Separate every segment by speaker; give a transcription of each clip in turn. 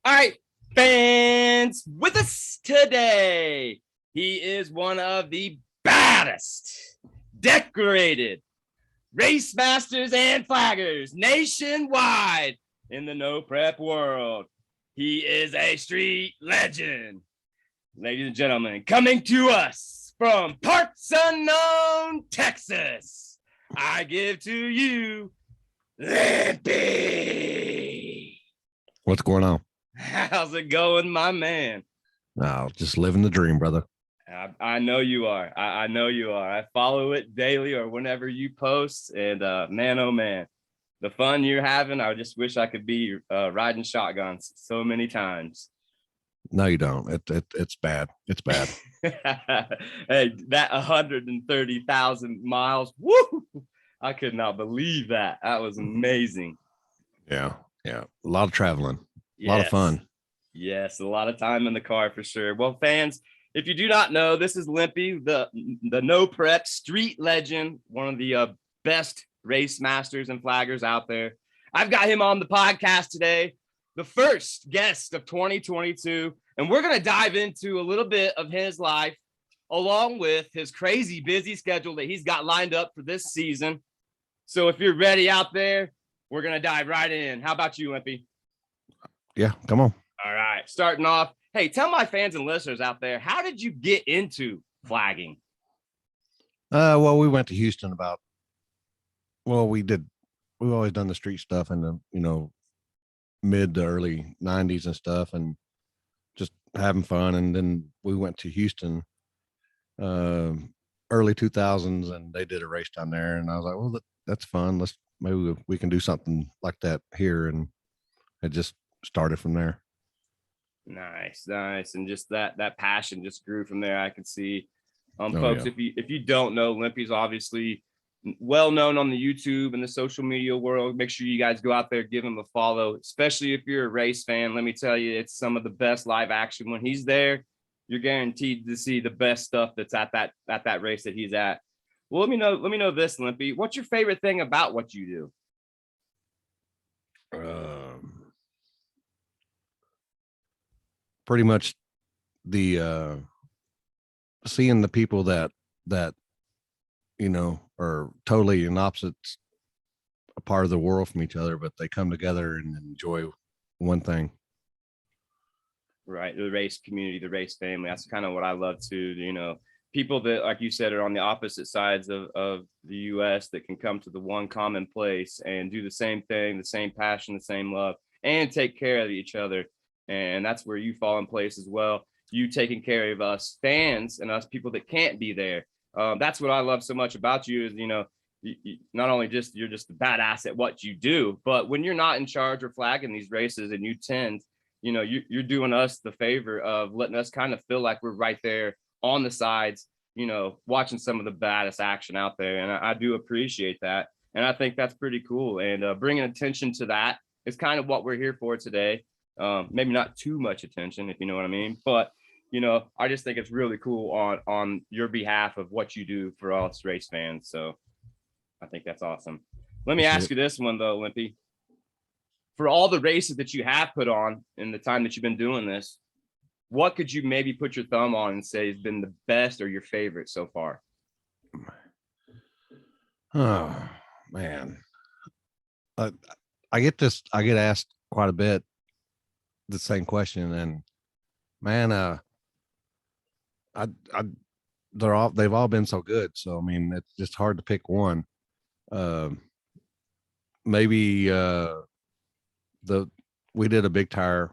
Speaker 1: All right, fans, with us today, he is one of the baddest, decorated race masters and flaggers nationwide in the no prep world. He is a street legend. Ladies and gentlemen, coming to us from parts unknown, Texas, I give to you, Limpy.
Speaker 2: What's going on?
Speaker 1: How's it going, my man?
Speaker 2: Oh, just living the dream, brother.
Speaker 1: I know you are. I know you are. I follow it daily or whenever you post. And man, oh man, the fun you're having. I just wish I could be riding shotguns so many times.
Speaker 2: No, you don't. It's bad. It's bad.
Speaker 1: Hey, that 130,000 miles. Woo! I could not believe that. That was amazing.
Speaker 2: Yeah. A lot of traveling.
Speaker 1: Yes.
Speaker 2: A lot of fun.
Speaker 1: Yes, a lot of time in the car for sure. Well, fans, if you do not know, this is Limpy, the no prep street legend, one of the best race masters and flaggers out there. I've got him on the podcast today, the first guest of 2022, and we're going to dive into a little bit of his life, along with his crazy busy schedule that he's got lined up for this season. So if you're ready out there, we're going to dive right in. How about you, Limpy?
Speaker 2: Yeah, come on.
Speaker 1: All right, starting off. Hey, tell my fans and listeners out there, how did you get into flagging?
Speaker 2: Well, we went to Houston we've always done the street stuff in the, mid to early 90s and stuff and just having fun. And then we went to Houston, early 2000s, and they did a race down there. And I was like, well, that's fun. Maybe we can do something like that here. And it just started from there.
Speaker 1: Nice. And just that passion just grew from there. I can see, folks, yeah. If you don't know, Limpy's obviously well known on the YouTube and the social media world. Make sure you guys go out there, give him a follow, especially if you're a race fan. Let me tell you, it's some of the best live action. When he's there, you're guaranteed to see the best stuff that's at that race that he's at. Well, let me know this, Limpy. What's your favorite thing about what you
Speaker 2: do? Pretty much the seeing the people that are totally in opposites, a part of the world from each other, but they come together and enjoy one thing.
Speaker 1: Right, the race community, the race family. That's kind of what I love too. People that, like you said, are on the opposite sides of the U.S. that can come to the one common place and do the same thing, the same passion, the same love, and take care of each other. And that's where you fall in place as well. You taking care of us fans and us people that can't be there. That's what I love so much about you is, you not only you're just a badass at what you do, but when you're not in charge or flagging these races and you tend, you're doing us the favor of letting us kind of feel like we're right there on the sides, watching some of the baddest action out there. And I do appreciate that. And I think that's pretty cool. And bringing attention to that is kind of what we're here for today. Maybe not too much attention, if you know what I mean, but I just think it's really cool on your behalf of what you do for us race fans. So I think that's awesome. Let me ask you this one though, Limpy. For all the races that you have put on in the time that you've been doing this, what could you maybe put your thumb on and say has been the best or your favorite so far?
Speaker 2: Oh man, I get asked quite a bit the same question, and man, they've all been so good. So I mean, it's just hard to pick one. Maybe we did a big tire,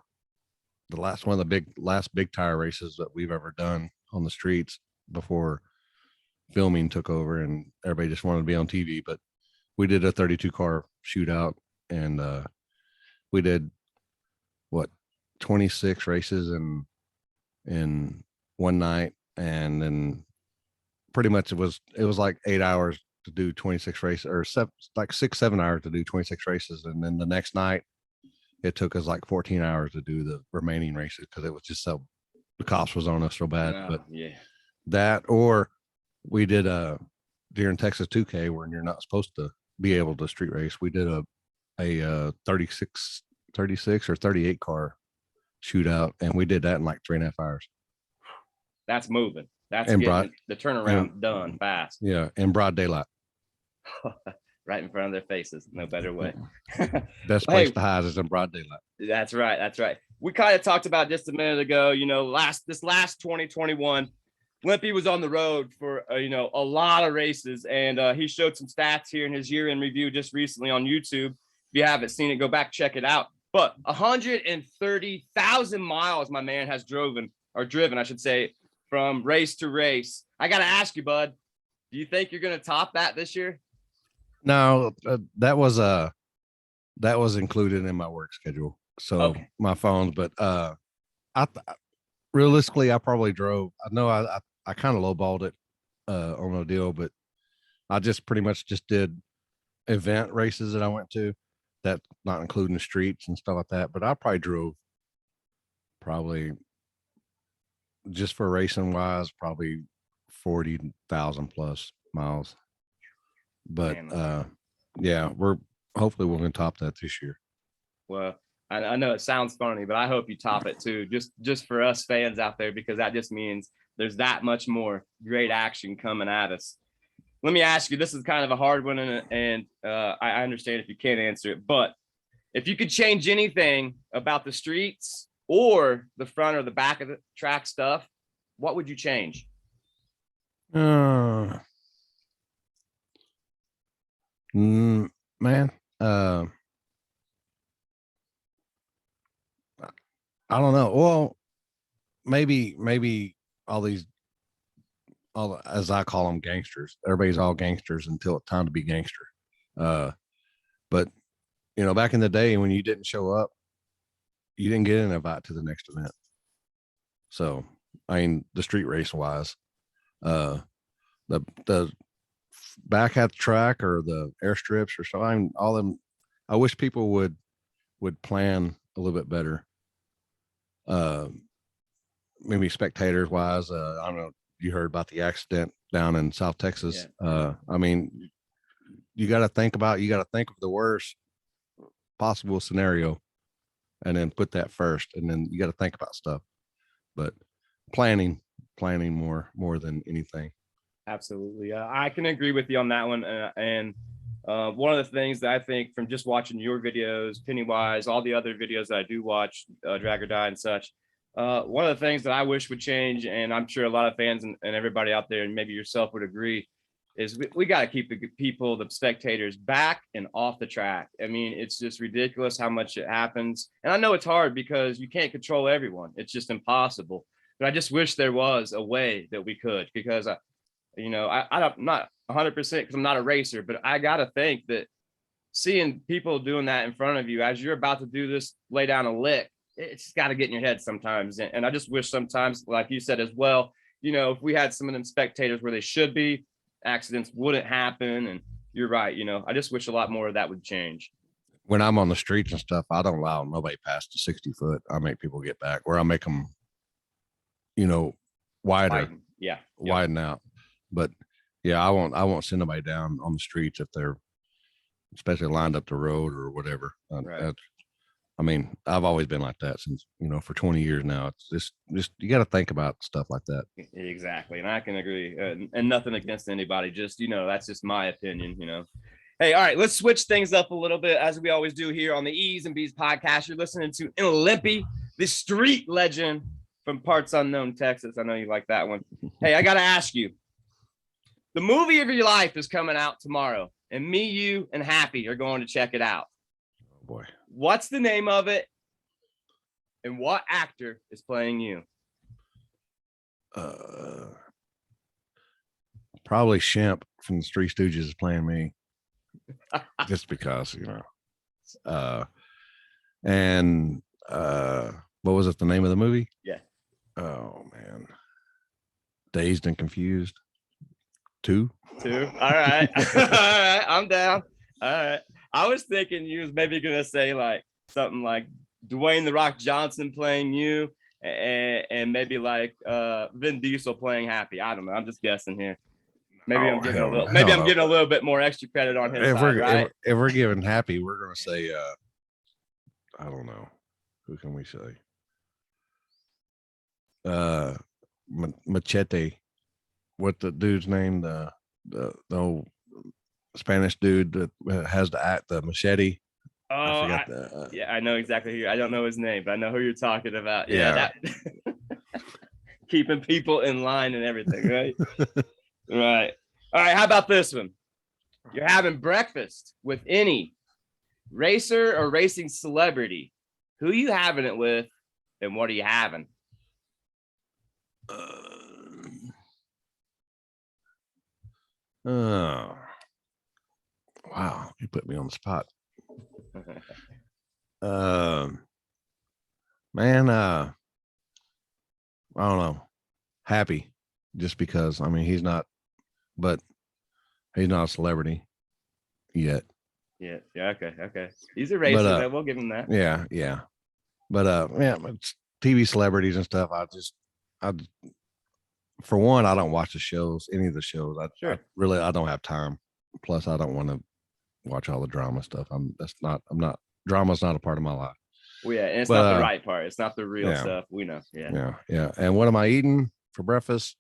Speaker 2: the last one of the last big tire races that we've ever done on the streets before filming took over and everybody just wanted to be on TV. But we did a 32 car shootout, and we did 26 races in one night, and then pretty much it was like 8 hours to do 26 races, or 6-7 hours to do 26 races, and then the next night it took us like 14 hours to do the remaining races because it was just so the cops was on us so bad. But
Speaker 1: yeah,
Speaker 2: that, or we did during Texas 2K when you're not supposed to be able to street race, we did a 36 or 38 car shootout, and we did that in like 3.5 hours.
Speaker 1: That's moving. That's
Speaker 2: And
Speaker 1: getting the turnaround done fast.
Speaker 2: Yeah, in broad daylight.
Speaker 1: Right in front of their faces. No better way.
Speaker 2: Best place to hide is in broad daylight.
Speaker 1: That's right. That's right. We kind of talked about just a minute ago, you know, this last 2021, Limpy was on the road for, you know, a lot of races. And he showed some stats here in his year-end review just recently on YouTube. If you haven't seen it, go back, check it out. But 130,000 miles my man has driven, I should say, from race to race. I got to ask you, bud, do you think you're going to top that this year?
Speaker 2: No, that was included in my work schedule. So okay. My phones, but realistically, I probably drove. I know I kind of lowballed it on a deal, but I just pretty much just did event races that I went to, that not including the streets and stuff like that. But I probably drove just for racing wise, probably 40,000 plus miles. But yeah, hopefully we're going to top that this year.
Speaker 1: Well, I know it sounds funny, but I hope you top it too, just for us fans out there, because that just means there's that much more great action coming at us. Let me ask you, this is kind of a hard one, and I understand if you can't answer it, but if you could change anything about the streets or the front or the back of the track stuff, what would you change?
Speaker 2: Man, I don't know. Well, maybe all as I call them, gangsters. Everybody's all gangsters until it's time to be gangster. But you know, back in the day when you didn't show up, you didn't get an invite to the next event. So, I mean, the street race wise, the back at the track or the airstrips or something, all them, I wish people would plan a little bit better. Maybe spectators wise, I don't know, you heard about the accident down in South Texas. Yeah. I mean, you got to think of the worst possible scenario and then put that first, and then you got to think about stuff, but planning more than anything.
Speaker 1: Absolutely. I can agree with you on that one. And one of the things that I think from just watching your videos, Pennywise, all the other videos that I do watch, Drag or Die and such, one of the things that I wish would change, and I'm sure a lot of fans and everybody out there, and maybe yourself would agree, is we got to keep the spectators back and off the track. I mean, it's just ridiculous how much it happens. And I know it's hard because you can't control everyone. It's just impossible. But I just wish there was a way that we could, because you know, I'm not 100% because I'm not a racer, but I got to think that seeing people doing that in front of you as you're about to do this, lay down a lick, it's got to get in your head sometimes. And I just wish sometimes, like you said as well, you know, if we had some of them spectators where they should be, accidents wouldn't happen. And you're right. You know, I just wish a lot more of that would change.
Speaker 2: When I'm on the streets and stuff, I don't allow nobody past the 60 foot. I make people get back, or I make them, you know, wider. Widen out. But yeah, I won't send nobody down on the streets if they're especially lined up the road or whatever. Right. I mean, I've always been like that since, you know, for 20 years now. It's just you got to think about stuff like that.
Speaker 1: Exactly. And I can agree. And nothing against anybody. Just, you know, that's just my opinion, you know. Hey, all right, let's switch things up a little bit, as we always do here on the E's and B's podcast. You're listening to Limpy, the street legend from parts unknown, Texas. I know you like that one. Hey, I got to ask you, the movie of your life is coming out tomorrow, and me, you, and Happy are going to check it out.
Speaker 2: Oh, boy.
Speaker 1: What's the name of it, and what actor is playing you?
Speaker 2: Probably Shemp from the Three Stooges is playing me, just because, you know. And what was it? The name of the movie?
Speaker 1: Yeah.
Speaker 2: Oh man, Dazed and Confused. Two.
Speaker 1: All right. All right. I'm down. All right. I was thinking you was maybe gonna say like something like Dwayne The Rock Johnson playing you, and maybe like Vin Diesel playing Happy. I don't know. I'm just guessing here. Maybe I'm getting a little bit more extra credit on his side, right?
Speaker 2: If we're giving Happy, we're gonna say I don't know. Who can we say? Machete. What the dude's name? The old Spanish dude that has the machete. I
Speaker 1: Oh,
Speaker 2: forgot the.
Speaker 1: yeah, I know exactly who. I don't know his name, but I know who you're talking about. Yeah,
Speaker 2: Yeah.
Speaker 1: that keeping people in line and everything, right? Right. All right. How about this one? You're having breakfast with any racer or racing celebrity. Who are you having it with, and what are you having?
Speaker 2: Oh, wow! You put me on the spot. Man, I don't know. Happy, just because. I mean, but he's not a celebrity yet.
Speaker 1: Yeah. Okay. He's a
Speaker 2: But
Speaker 1: racer. We'll give him that.
Speaker 2: yeah. But yeah, it's TV celebrities and stuff. I for one, I don't watch the shows, any of the shows.
Speaker 1: Sure.
Speaker 2: I don't have time. Plus, I don't want to watch all the drama stuff. Drama's not a part of my life.
Speaker 1: Well, yeah, and it's
Speaker 2: But
Speaker 1: not the right part. It's not the real stuff. We know.
Speaker 2: Yeah. And what am I eating for breakfast?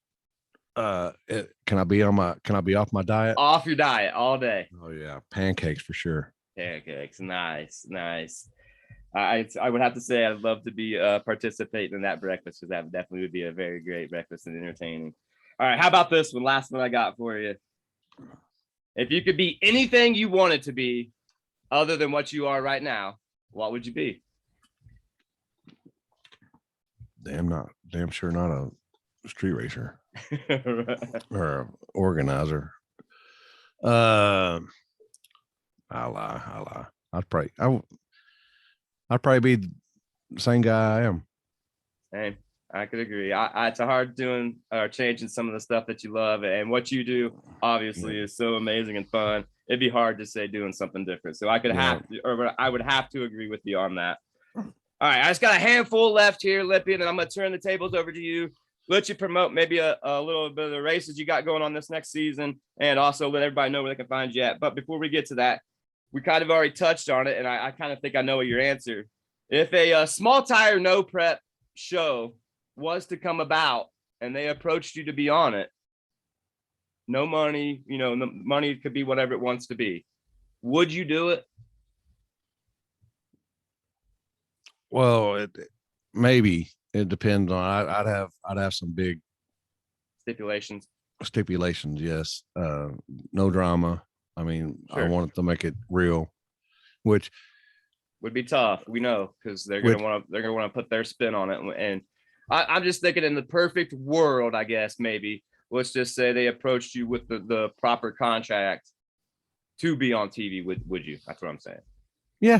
Speaker 2: Can I be off my diet?
Speaker 1: Off your diet all day.
Speaker 2: Oh yeah, pancakes for sure.
Speaker 1: Pancakes, nice. I would have to say I'd love to be participating in that breakfast, because that definitely would be a very great breakfast and entertaining. All right, how about this one? Last one I got for you. If you could be anything you wanted to be other than what you are right now, what would you be?
Speaker 2: Damn sure not a street racer or a organizer. I lie. I'd probably be the same guy I am.
Speaker 1: Same. I could agree. It's a hard doing or changing some of the stuff that you love, and what you do obviously is so amazing and fun. It'd be hard to say doing something different. So I would have to agree with you on that. All right, I just got a handful left here, Lippy, and I'm going to turn the tables over to you. Let you promote maybe a little bit of the races you got going on this next season, and also let everybody know where they can find you at. But before we get to that, we kind of already touched on it, and I kind of think I know your answer. If a small tire, no prep show was to come about and they approached you to be on it, no money, the money could be whatever it wants to be, would you do it?
Speaker 2: Well, maybe it depends on. I'd have some big
Speaker 1: Stipulations.
Speaker 2: Yes. No drama. I mean, sure. I wanted to make it real, which
Speaker 1: would be tough. We know, because they're gonna want to put their spin on it. And I'm just thinking, in the perfect world, I guess maybe let's just say they approached you with the proper contract to be on TV. Would you? That's what I'm saying.
Speaker 2: Yeah.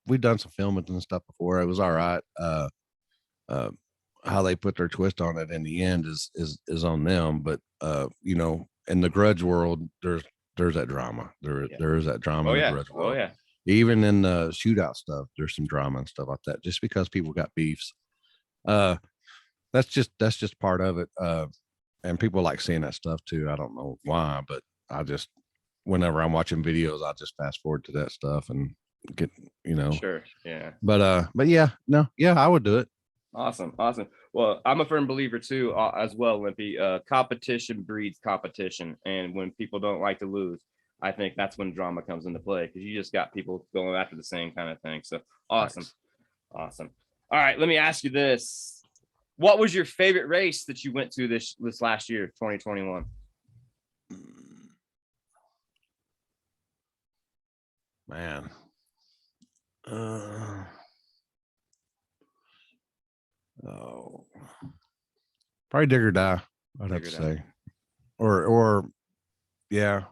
Speaker 2: We've done some filming and stuff before. It was all right. How they put their twist on it in the end is on them. But in the grudge world, there's that drama. There is that drama in the grudge world. Oh yeah. Even in the shootout stuff, there's some drama and stuff like that. Just because people got beefs, that's just part of it. And people like seeing that stuff too. I don't know why, but whenever I'm watching videos, I just fast forward to that stuff and get,
Speaker 1: Sure. Yeah.
Speaker 2: But yeah, I would do it.
Speaker 1: Awesome. Well, I'm a firm believer too, as well, Limpy. Competition breeds competition, and when people don't like to lose, I think that's when drama comes into play, because you just got people going after the same kind of thing. So awesome. Nice. Awesome. All right, let me ask you this: what was your favorite race that you went to this last year, 2021?
Speaker 2: Man. Probably dig or die, I'd have to say. Or yeah,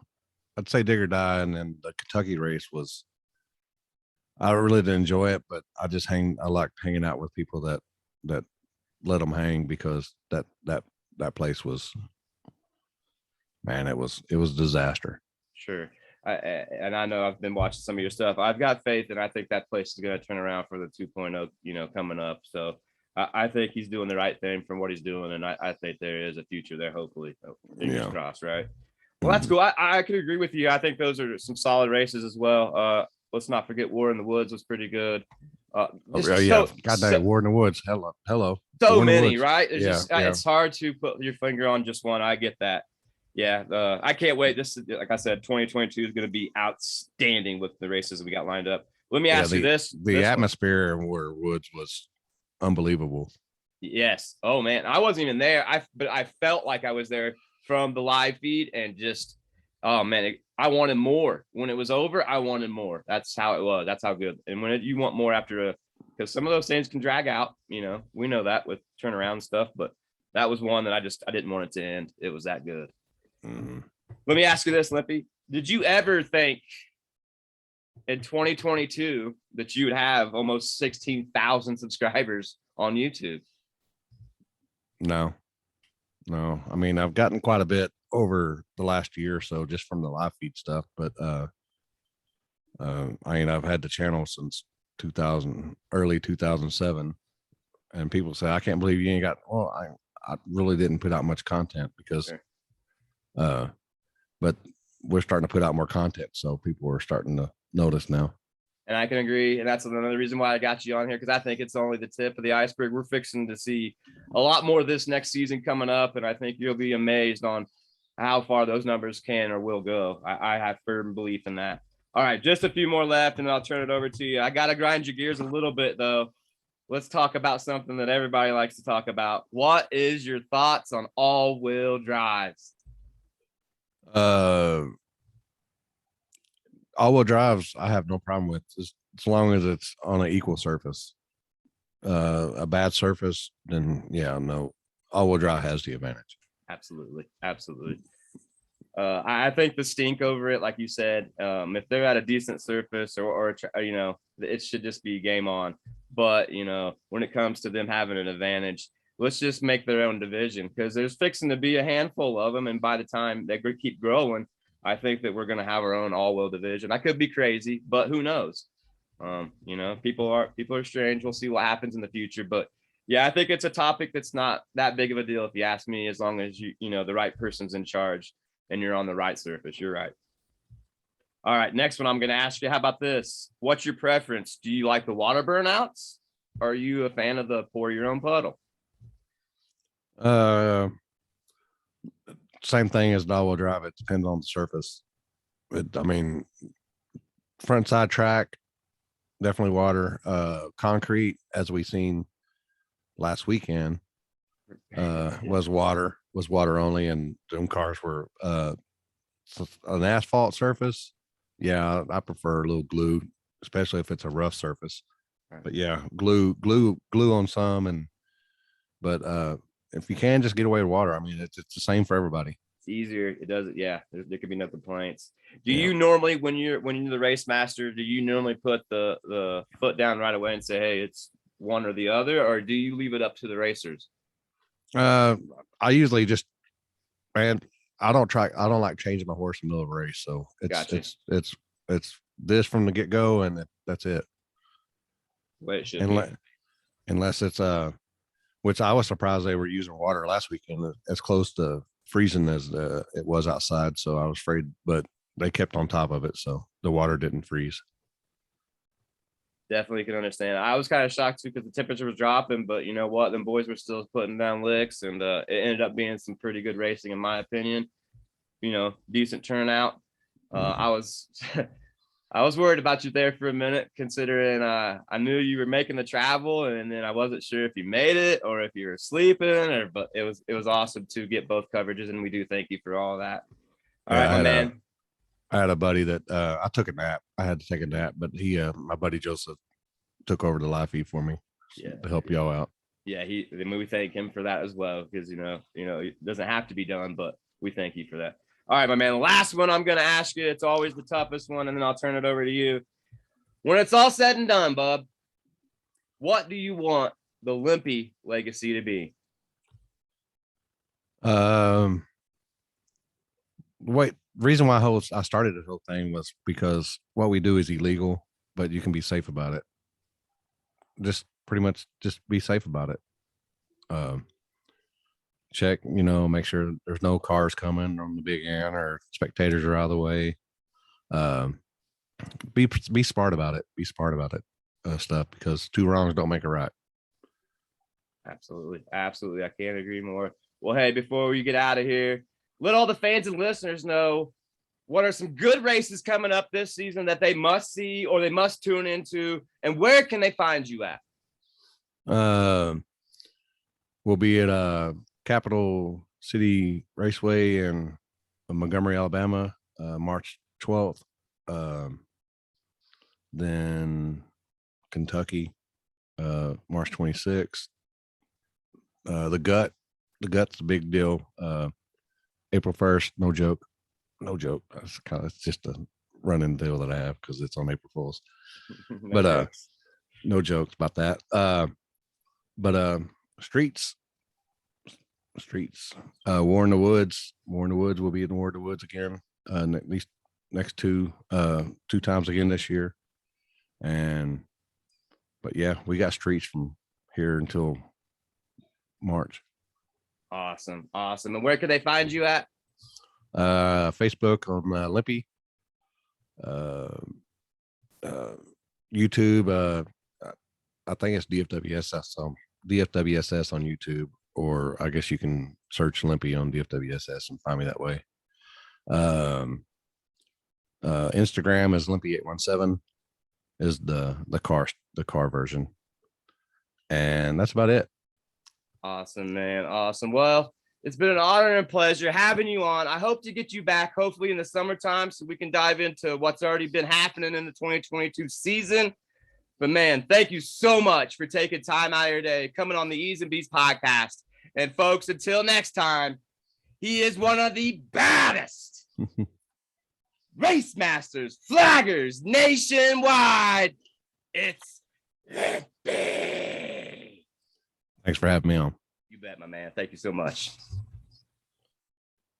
Speaker 2: I'd say dig or die. And then the Kentucky race I really didn't enjoy it, but I liked hanging out with people that let them hang, because that place was, man, it was a disaster.
Speaker 1: Sure. And I know I've been watching some of your stuff. I've got faith, and I think that place is going to turn around for the 2.0, coming up. So I think he's doing the right thing from what he's doing, and I think there is a future there, hopefully. Fingers crossed, right? Well, that's cool. I could agree with you. I think those are some solid races as well. Let's not forget War in the Woods was pretty good. Just
Speaker 2: Yeah. God dang, War in the Woods. Hello.
Speaker 1: So
Speaker 2: War in the
Speaker 1: many,
Speaker 2: Woods.
Speaker 1: right? It's
Speaker 2: Yeah,
Speaker 1: just it's hard to put your finger on just one. I get that. Yeah, I can't wait. This is, like I said, 2022 is going to be outstanding with the races we got lined up. Let me ask you this:
Speaker 2: the atmosphere in War Woods was unbelievable.
Speaker 1: Yes. Oh man, I wasn't even there. But I felt like I was there from the live feed, and just, oh man, I wanted more. When it was over, I wanted more. That's how it was. That's how good. And when you want more after because some of those things can drag out. We know that with turnaround stuff, but that was one that I didn't want it to end. It was that good.
Speaker 2: Mm-hmm.
Speaker 1: Let me ask you this, Lippy. Did you ever think in 2022 that you would have almost 16,000 subscribers on YouTube?
Speaker 2: No. I mean, I've gotten quite a bit over the last year or so just from the live feed stuff, but I've had the channel since early 2007, and people say, I can't believe you ain't got. Well, I really didn't put out much content because, sure. But we're starting to put out more content, so people are starting to notice now.
Speaker 1: And I can agree. And that's another reason why I got you on here, because I think it's only the tip of the iceberg. We're fixing to see a lot more this next season coming up. And I think you'll be amazed on how far those numbers can or will go. I have firm belief in that. All right, just a few more left, and I'll turn it over to you. I got to grind your gears a little bit, though. Let's talk about something that everybody likes to talk about. What is your thoughts on all-wheel drives?
Speaker 2: All-wheel drives, I have no problem with, as long as it's on an equal surface. A bad surface, then yeah, no. All-wheel drive has the advantage.
Speaker 1: Absolutely. I think the stink over it, like you said, if they're at a decent surface or it should just be game on. But when it comes to them having an advantage, let's just make their own division, because there's fixing to be a handful of them, and by the time they keep growing, I think that we're going to have our own all-wheel division. I could be crazy, but who knows? People are strange. We'll see what happens in the future, but yeah, I think it's a topic that's not that big of a deal if you ask me, as long as the right person's in charge and you're on the right surface. You're right. All right, next one I'm going to ask you. How about this? What's your preference? Do you like the water burnouts? Or are you a fan of the pour your own puddle?
Speaker 2: Same thing as the all-wheel drive. It depends on the surface. Front side track, definitely water. Concrete, as we seen last weekend, was water only, and them cars were an asphalt surface. Yeah, I prefer a little glue, especially if it's a rough surface. Right. But yeah, glue on some, but if you can just get away with water, I mean, it's the same for everybody.
Speaker 1: It's easier. It does it. Yeah, there could be no complaints. Do you normally, when you're the race master, do you normally put the foot down right away and say, hey, it's one or the other, or do you leave it up to the racers?
Speaker 2: I usually just, man, I don't like changing my horse in the middle of a race. So it's this from the get go, and that's it.
Speaker 1: Way it should be.
Speaker 2: Unless it's which I was surprised they were using water last weekend as close to freezing as it was outside. So I was afraid, but they kept on top of it, so the water didn't freeze.
Speaker 1: Definitely can understand. I was kind of shocked too, because the temperature was dropping, but you know what? Them boys were still putting down licks, and it ended up being some pretty good racing, in my opinion. Decent turnout. I was I was worried about you there for a minute, considering I knew you were making the travel, and then I wasn't sure if you made it or if you were sleeping, but it was awesome to get both coverages, and we do thank you for all of that. All right, my man.
Speaker 2: I had a buddy that I took a nap. I had to take a nap, but my buddy Joseph took over the live feed for me to help y'all out.
Speaker 1: Yeah, we thank him for that as well, because it doesn't have to be done, but we thank you for that. All right, my man. The last one I'm going to ask you, it's always the toughest one, and then I'll turn it over to you. When it's all said and done, bub, what do you want the Limpy legacy to be?
Speaker 2: Reason why I started this whole thing was because what we do is illegal, but you can be safe about it. Just pretty much just be safe about it. Check, make sure there's no cars coming from the big end or spectators are out of the way. Be smart about it. Be smart about it. stuff, because two wrongs don't make a right.
Speaker 1: Absolutely. Absolutely. I can't agree more. Well, hey, before we get out of here, let all the fans and listeners know what are some good races coming up this season that they must see or they must tune into, and where can they find you at?
Speaker 2: We'll be at Capital City Raceway in Montgomery, Alabama, March 12th. Then Kentucky, March 26th. The Gut's a big deal. April 1st, no joke. It's just a running deal that I have because it's on April Fools. But no jokes about that. But streets. War in the Woods. Will be in War in the Woods again. At least next two times again this year. But yeah, we got streets from here until March.
Speaker 1: Awesome. And where can they find you at?
Speaker 2: Facebook on Limpy. YouTube. I think it's DFWSS on YouTube, or I guess you can search Limpy on DFWSS and find me that way. Instagram is Limpy817 is the car version, and that's about it.
Speaker 1: Awesome, man. Awesome. Well, it's been an honor and pleasure having you on. I hope to get you back hopefully in the summertime so we can dive into what's already been happening in the 2022 season. But man, thank you so much for taking time out of your day, coming on the E's and B's podcast. And folks, until next time, he is one of the baddest race masters, flaggers nationwide. It's Limpy.
Speaker 2: Thanks for having me on.
Speaker 1: You bet, my man. Thank you so much.